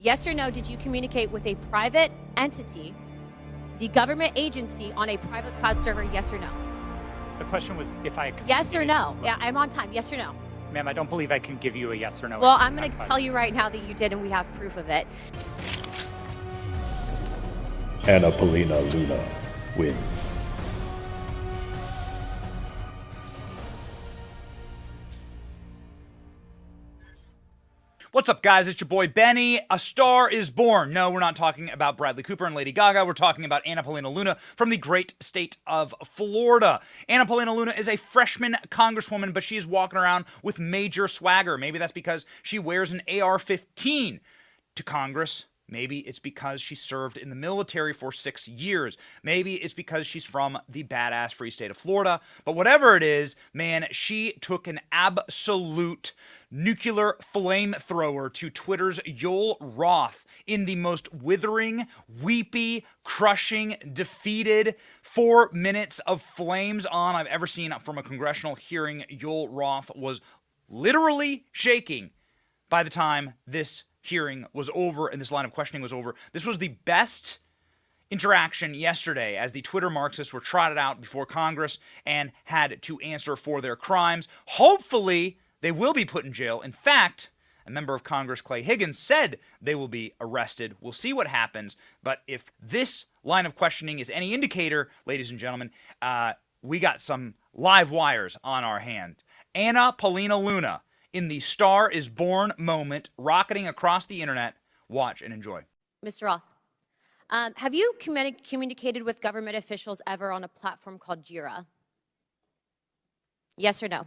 Yes or no, did you communicate with a private entity, the government agency, on a private cloud server? Yes or no? The question was if I Yes or no? Yeah, I'm on time. Yes or no? Ma'am, I don't believe I can give you a yes or no. Well, I'm going to tell you right now that you did, and we have proof of it. Paulina Luna wins. What's up, guys? It's your boy Benny. A Star is Born. No, we're not talking about Bradley Cooper and Lady Gaga. We're talking about Paulina Luna from the great state of Florida. Paulina Luna is a freshman congresswoman, but she is walking around with major swagger. Maybe that's because she wears an AR-15 to Congress. Maybe it's because she served in the military for 6 years. Maybe it's because she's from the badass free state of Florida. But whatever it is, man, she took an absolute nuclear flamethrower to Twitter's Yoel Roth in the most withering, weepy, crushing, defeated 4 minutes of flames on I've ever seen from a congressional hearing. Yoel Roth was literally shaking by the time this hearing was over and this line of questioning was over. This was the best interaction yesterday as the Twitter Marxists were trotted out before Congress and had to answer for their crimes. Hopefully, they will be put in jail. In fact, a member of Congress, Clay Higgins, said they will be arrested. We'll see what happens. But if this line of questioning is any indicator, ladies and gentlemen, we got some live wires on our hand. Paulina Luna, in the Star is Born moment, rocketing across the internet. Watch and enjoy. Mr. Roth, have you communicated with government officials ever on a platform called Jira? Yes or no?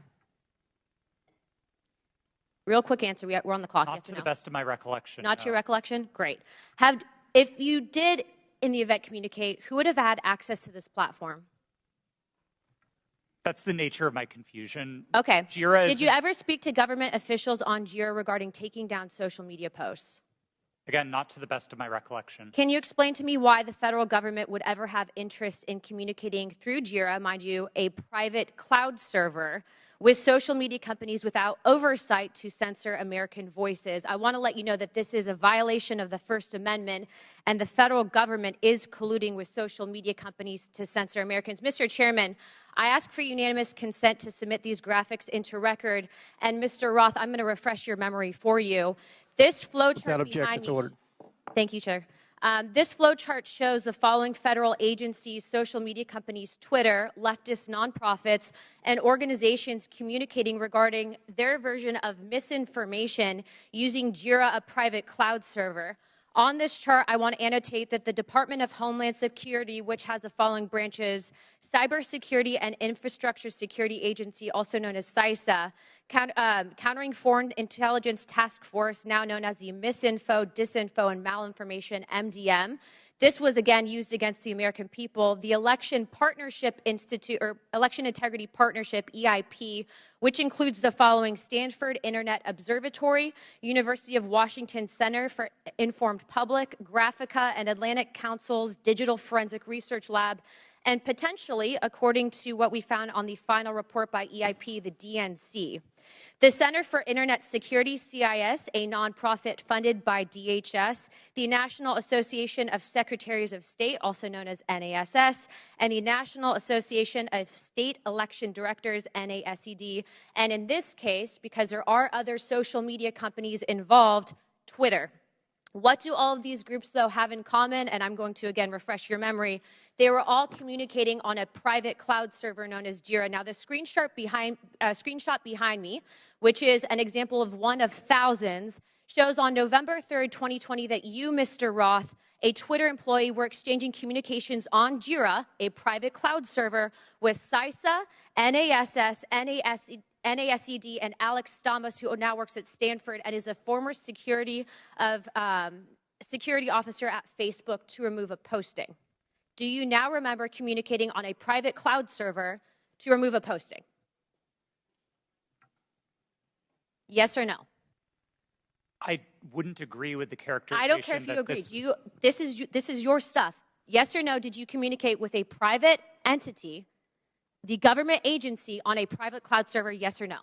Real quick answer. We're on the clock. Not yes to or the no? best of my recollection. Not no. to your recollection? Great. If you did, in the event, communicate, who would have had access to this platform? That's the nature of my confusion. Okay. Jira Did you ever speak to government officials on Jira regarding taking down social media posts? Again, not to the best of my recollection. Can you explain to me why the federal government would ever have interest in communicating through Jira, mind you, a private cloud server, with social media companies without oversight to censor American voices? I want to let you know that this is a violation of the First Amendment, and the federal government is colluding with social media companies to censor Americans. Mr. Chairman, I ask for unanimous consent to submit these graphics into record. And Mr. Roth, I'm going to refresh your memory for you. This flowchart behind me. Thank you, Chair. This flowchart shows the following federal agencies, social media companies, Twitter, leftist nonprofits, and organizations communicating regarding their version of misinformation using Jira, a private cloud server. On this chart, I want to annotate that the Department of Homeland Security, which has the following branches: Cybersecurity and Infrastructure Security Agency, also known as CISA, Countering Foreign Intelligence Task Force, now known as the Misinfo, Disinfo, and Malinformation, MDM. This was, again, used against the American people. The Election Partnership Institute, or Election Integrity Partnership, EIP, which includes the following: Stanford Internet Observatory, University of Washington Center for Informed Public, Graphica, and Atlantic Council's Digital Forensic Research Lab, and potentially, according to what we found on the final report by EIP, the DNC. The Center for Internet Security, CIS, a nonprofit funded by DHS, the National Association of Secretaries of State, also known as NASS, and the National Association of State Election Directors, NASED, and in this case, because there are other social media companies involved, Twitter. What do all of these groups, though, have in common? And I'm going to, again, refresh your memory. They were all communicating on a private cloud server known as Jira. Now, the screenshot behind me, which is an example of one of thousands, shows on November 3rd, 2020, that you, Mr. Roth, a Twitter employee, were exchanging communications on Jira, a private cloud server, with CISA, NASS, NASED, and Alex Stamos, who now works at Stanford and is a former security officer at Facebook, to remove a posting. Do you now remember communicating on a private cloud server to remove a posting? Yes or no? I wouldn't agree with the characterization. I don't care if you agree. This is your stuff. Yes or no, did you communicate with a private entity, the government agency, on a private cloud server? Yes or no?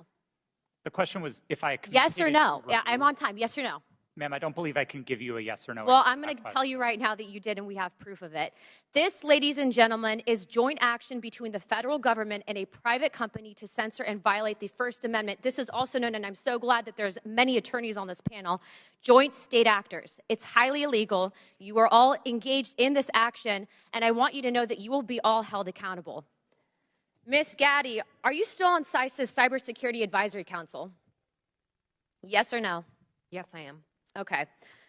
The question was if I Yes or no? Yeah, I'm on time. Yes or no? Ma'am, I don't believe I can give you a yes or no. Well, I'm going to tell you right now that you did, and we have proof of it. This, ladies and gentlemen, is joint action between the federal government and a private company to censor and violate the First Amendment. This is also known, and I'm so glad that there's many attorneys on this panel, joint state actors. It's highly illegal. You are all engaged in this action, and I want you to know that you will be all held accountable. Ms. Gaddy, are you still on CISA's Cybersecurity Advisory Council? Yes or no? Yes, I am. Okay.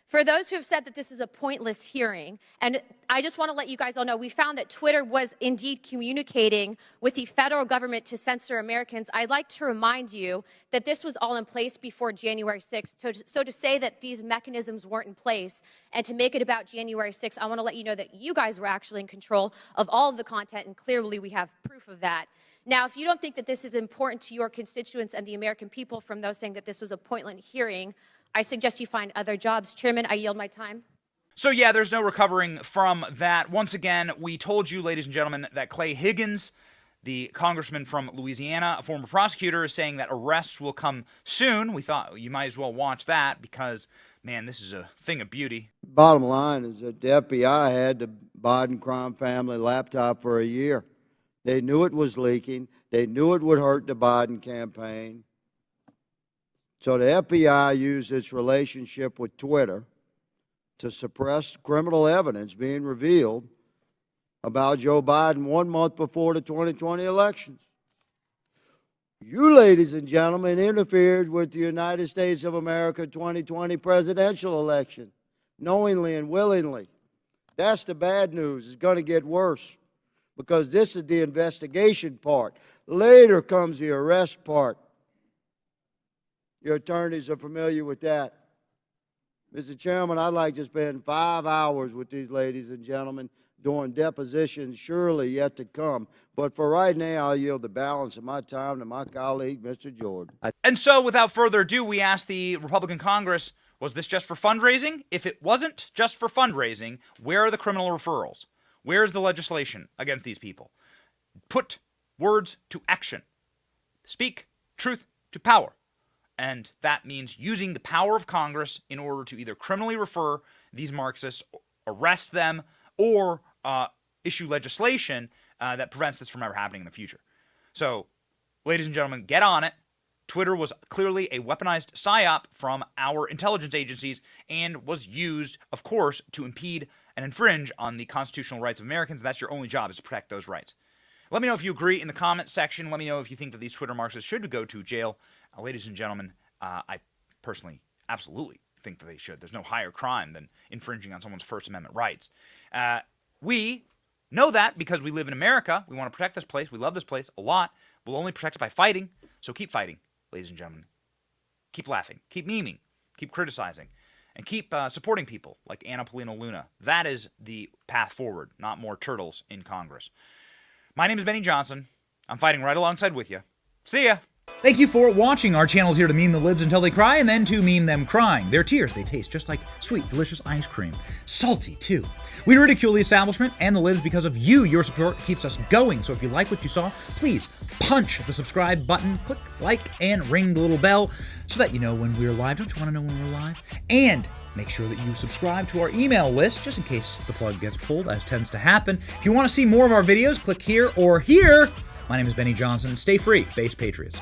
For those who have said that this is a pointless hearing, and I just want to let you guys all know, we found that Twitter was indeed communicating with the federal government to censor Americans. I'd like to remind you that this was all in place before January 6th. So to say that these mechanisms weren't in place and to make it about January 6th, I want to let you know that you guys were actually in control of all of the content, and clearly we have proof of that. Now, if you don't think that this is important to your constituents and the American people from those saying that this was a pointless hearing, I suggest you find other jobs. Chairman, I yield my time. So yeah, there's no recovering from that. Once again, we told you, ladies and gentlemen, that Clay Higgins, the congressman from Louisiana, a former prosecutor, is saying that arrests will come soon. We thought you might as well watch that because, man, this is a thing of beauty. Bottom line is that the FBI had the Biden crime family laptop for a year. They knew it was leaking. They knew it would hurt the Biden campaign. So the FBI used its relationship with Twitter to suppress criminal evidence being revealed about Joe Biden 1 month before the 2020 elections. You, ladies and gentlemen, interfered with the United States of America 2020 presidential election, knowingly and willingly. That's the bad news. It's going to get worse because this is the investigation part. Later comes the arrest part. Your attorneys are familiar with that. Mr. Chairman, I'd like to spend 5 hours with these ladies and gentlemen doing depositions surely yet to come. But for right now, I'll yield the balance of my time to my colleague, Mr. Jordan. And so, without further ado, we asked the Republican Congress, was this just for fundraising? If it wasn't just for fundraising, where are the criminal referrals? Where is the legislation against these people? Put words to action. Speak truth to power. And that means using the power of Congress in order to either criminally refer these Marxists, arrest them, or issue legislation that prevents this from ever happening in the future. So, ladies and gentlemen, get on it. Twitter was clearly a weaponized psyop from our intelligence agencies and was used, of course, to impede and infringe on the constitutional rights of Americans. And that's your only job, is to protect those rights. Let me know if you agree in the comments section. Let me know if you think that these Twitter Marxists should go to jail. Ladies and gentlemen, I personally absolutely think that they should. There's no higher crime than infringing on someone's First Amendment rights. We know that because we live in America. We want to protect this place. We love this place a lot. We'll only protect it by fighting. So keep fighting, ladies and gentlemen. Keep laughing. Keep memeing. Keep criticizing. And keep supporting people like Paulina Luna. That is the path forward, not more turtles in Congress. My name is Benny Johnson. I'm fighting right alongside with you. See ya. Thank you for watching. Our channel's here to meme the libs until they cry and then to meme them crying. Their tears, they taste just like sweet, delicious ice cream. Salty, too. We ridicule the establishment and the libs because of you. Your support keeps us going. So if you like what you saw, please punch the subscribe button, click like, and ring the little bell so that you know when we're live. Don't you want to know when we're live? And make sure that you subscribe to our email list just in case the plug gets pulled, as tends to happen. If you want to see more of our videos, click here or here. My name is Benny Johnson. Stay free, base patriots.